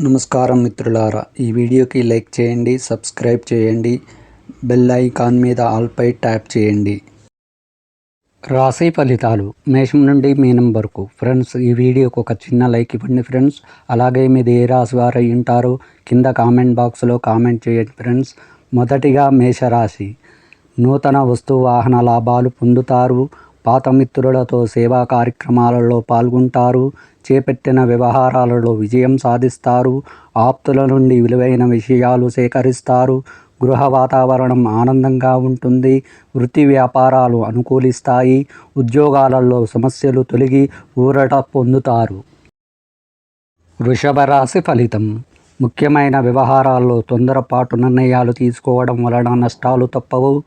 నమస్కారం మిత్రులారా, ఈ వీడియోకి లైక్ చేయండి, సబ్స్క్రైబ్ చేయండి, బెల్ ఐకాన్ మీద ఆల్పై ట్యాప్ చేయండి. రాశి ఫలితాలు మేషం నుండి మీనం వరకు. ఫ్రెండ్స్, ఈ వీడియోకి ఒక చిన్న లైక్ ఇవ్వండి ఫ్రెండ్స్. అలాగే మీది ఏ రాశి వారు అయి ఉంటారో కింద కామెంట్ బాక్స్లో కామెంట్ చేయండి ఫ్రెండ్స్. మొదటిగా మేషరాశి. నూతన వస్తు వాహన లాభాలు పొందుతారు. పాత మిత్రులతో సేవా కార్యక్రమాలలో పాల్గొంటారు. చేపట్టిన వ్యవహారాలలో విజయం సాధిస్తారు. ఆప్తుల నుండి విలువైన విషయాలు సేకరిస్తారు. గృహ వాతావరణం ఆనందంగా ఉంటుంది. వృత్తి వ్యాపారాలు అనుకూలిస్తాయి. ఉద్యోగాలలో సమస్యలు తొలగి ఊరట పొందుతారు. వృషభ రాశి ఫలితం. ముఖ్యమైన వ్యవహారాల్లో తొందరపాటు నిర్ణయాలు తీసుకోవడం వలన నష్టాలు తప్పవు.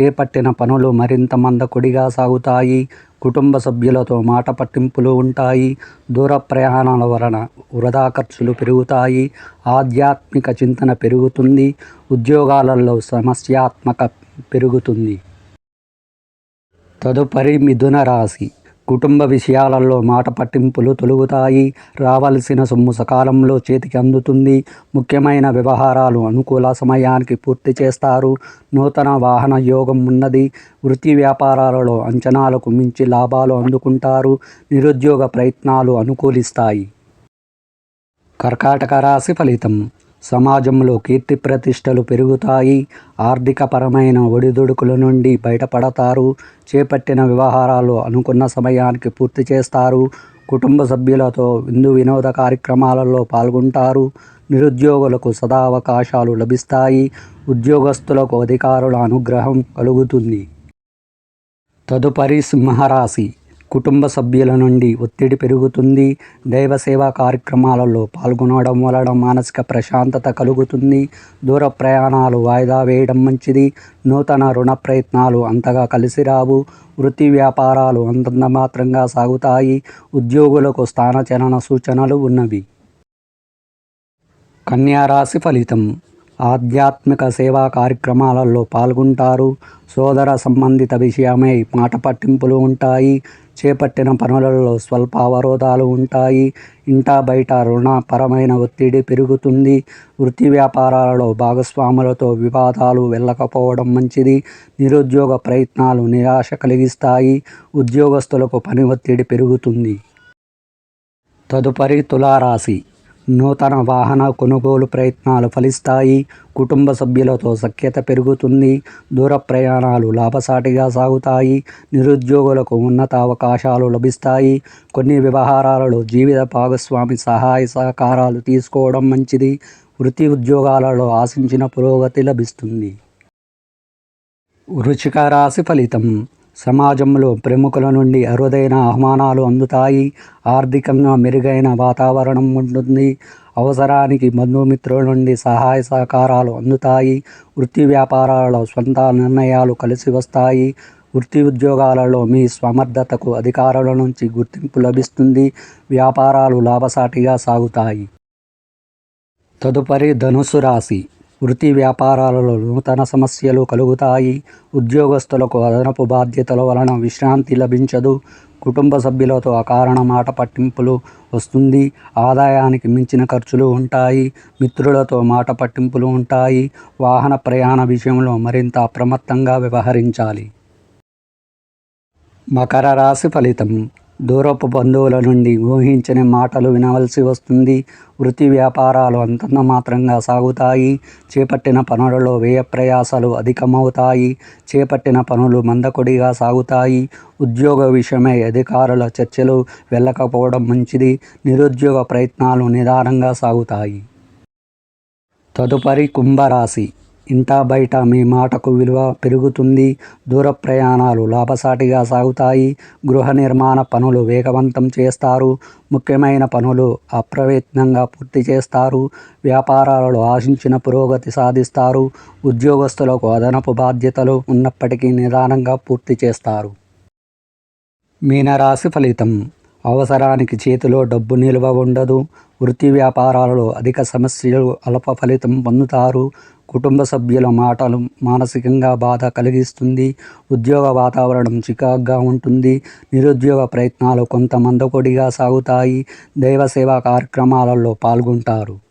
చేపట్టిన పనులు మరింత మందకొడిగా సాగుతాయి. కుటుంబ సభ్యులతో మాట పట్టింపులు ఉంటాయి. దూర ప్రయాణాల వలన వృధా ఖర్చులు పెరుగుతాయి. ఆధ్యాత్మిక చింతన పెరుగుతుంది. ఉద్యోగాలలో సమస్యాత్మక పెరుగుతుంది. తదుపరి మిథున రాశి. కుటుంబ విషయాలలో మాట పట్టింపులు తొలగుతాయి. రావాల్సిన సొమ్ము సకాలంలో చేతికి అందుతుంది. ముఖ్యమైన వ్యవహారాలు అనుకూల సమయానికి పూర్తి చేస్తారు. నూతన వాహన యోగం ఉన్నది. వృత్తి వ్యాపారాలలో అంచనాలకు మించి లాభాలు అందుకుంటారు. నిరుద్యోగ ప్రయత్నాలు అనుకూలిస్తాయి. కర్కాటక రాశి ఫలితం. సమాజంలో కీర్తి ప్రతిష్టలు పెరుగుతాయి. ఆర్థికపరమైన ఒడిదుడుకుల నుండి బయటపడతారు. చేపట్టిన వ్యవహారాలు అనుకున్న సమయానికి పూర్తి చేస్తారు. కుటుంబ సభ్యులతో వినోద కార్యక్రమాలలో పాల్గొంటారు. నిరుద్యోగులకు సదావకాశాలు లభిస్తాయి. ఉద్యోగస్తులకు అధికారుల అనుగ్రహం కలుగుతుంది. తదుపరి సింహరాశి. కుటుంబ సభ్యుల నుండి ఒత్తిడి పెరుగుతుంది. దైవ సేవా కార్యక్రమాలలో పాల్గొనడం వలన మానసిక ప్రశాంతత కలుగుతుంది. దూర ప్రయాణాలు వాయిదా వేయడం మంచిది. నూతన రుణ ప్రయత్నాలు అంతగా కలిసి రావు. వృత్తి వ్యాపారాలు అంతంత మాత్రంగా సాగుతాయి. ఉద్యోగులకు స్థానచలన సూచనలు ఉన్నవి. కన్యా రాశి ఫలితం. ఆధ్యాత్మిక సేవా కార్యక్రమాలలో పాల్గొంటారు. సోదర సంబంధిత విషయమై మాట పట్టింపులు ఉంటాయి. చేపట్టిన పనులలో స్వల్ప అవరోధాలు ఉంటాయి. ఇంటా బయట రుణపరమైన ఒత్తిడి పెరుగుతుంది. వృత్తి వ్యాపారాలలో భాగస్వాములతో వివాదాలు వెళ్ళకపోవడం మంచిది. నిరుద్యోగ ప్రయత్నాలు నిరాశ కలిగిస్తాయి. ఉద్యోగస్తులకు పని ఒత్తిడి పెరుగుతుంది. తదుపరి తులారాశి. నూతన వాహన కొనుగోలు ప్రయత్నాలు ఫలిస్తాయి. కుటుంబ సభ్యులతో సఖ్యత పెరుగుతుంది. దూర ప్రయాణాలు లాభసాటిగా సాగుతాయి. నిరుద్యోగులకు ఉన్నత అవకాశాలు లభిస్తాయి. కొన్ని వ్యవహారాలలో జీవిత భాగస్వామి సహాయ సహకారాలు తీసుకోవడం మంచిది. వృత్తి ఉద్యోగాలలో ఆశించిన పురోగతి లభిస్తుంది. వృశ్చిక రాశి ఫలితం. సమాజంలో ప్రముఖుల నుండి అరుదైన ఆహ్వానాలు అందుతాయి. ఆర్థికంగా మెరుగైన వాతావరణం ఉంటుంది. అవసరానికి బంధుమిత్రుల నుండి సహాయ సహకారాలు అందుతాయి. వృత్తి వ్యాపారాలలో స్వంత నిర్ణయాలు కలిసి వస్తాయి. వృత్తి ఉద్యోగాలలో మీ సమర్థతకు అధికారుల నుంచి గుర్తింపు లభిస్తుంది. వ్యాపారాలు లాభసాటిగా సాగుతాయి. తదుపరి ధనుస్సు రాశి. వృత్తి వ్యాపారాలలో నూతన సమస్యలు కలుగుతాయి. ఉద్యోగస్తులకు అదనపు బాధ్యతల వలన విశ్రాంతి లభించదు. కుటుంబ సభ్యులతో అకారణ మాట పట్టింపులు వస్తుంది. ఆదాయానికి మించిన ఖర్చులు ఉంటాయి. మిత్రులతో మాట పట్టింపులు ఉంటాయి. వాహన ప్రయాణ విషయంలో మరింత అప్రమత్తంగా వ్యవహరించాలి. మకర రాశి ఫలితం. దూరపు బంధువుల నుండి ఊహించని మాటలు వినవలసి వస్తుంది. వృత్తి వ్యాపారాలు అంతంత మాత్రంగా సాగుతాయి. చేపట్టిన పనులలో వ్యయ ప్రయాసాలు అధికమవుతాయి. చేపట్టిన పనులు మందకొడిగా సాగుతాయి. ఉద్యోగ విషయమై అధికారుల చర్చలు వెళ్ళకపోవడం మంచిది. నిరుద్యోగ ప్రయత్నాలు నిదానంగా సాగుతాయి. తదుపరి కుంభరాశి. ఇంటా బయట మీ మాటకు విలువ పెరుగుతుంది. దూర ప్రయాణాలు లాభసాటిగా సాగుతాయి. గృహ నిర్మాణ పనులు వేగవంతం చేస్తారు. ముఖ్యమైన పనులు అప్రయత్నంగా పూర్తి చేస్తారు. వ్యాపారాలలో ఆశించిన పురోగతి సాధిస్తారు. ఉద్యోగస్తులకు అదనపు బాధ్యతలు ఉన్నప్పటికీ నిదానంగా పూర్తి చేస్తారు. మీనరాశి ఫలితం. అవసరానికి చేతిలో డబ్బు నిల్వ ఉండదు. వృత్తి వ్యాపారాలలో అధిక సమస్యలు అల్ప ఫలితం పొందుతారు. కుటుంబ సభ్యుల మాటలు మానసికంగా బాధ కలిగిస్తుంది. ఉద్యోగ వాతావరణం చికాకుగా ఉంటుంది. నిరుద్యోగ ప్రయత్నాలు కొంత మందకొడిగా సాగుతాయి. దైవ సేవా కార్యక్రమాలలో పాల్గొంటారు.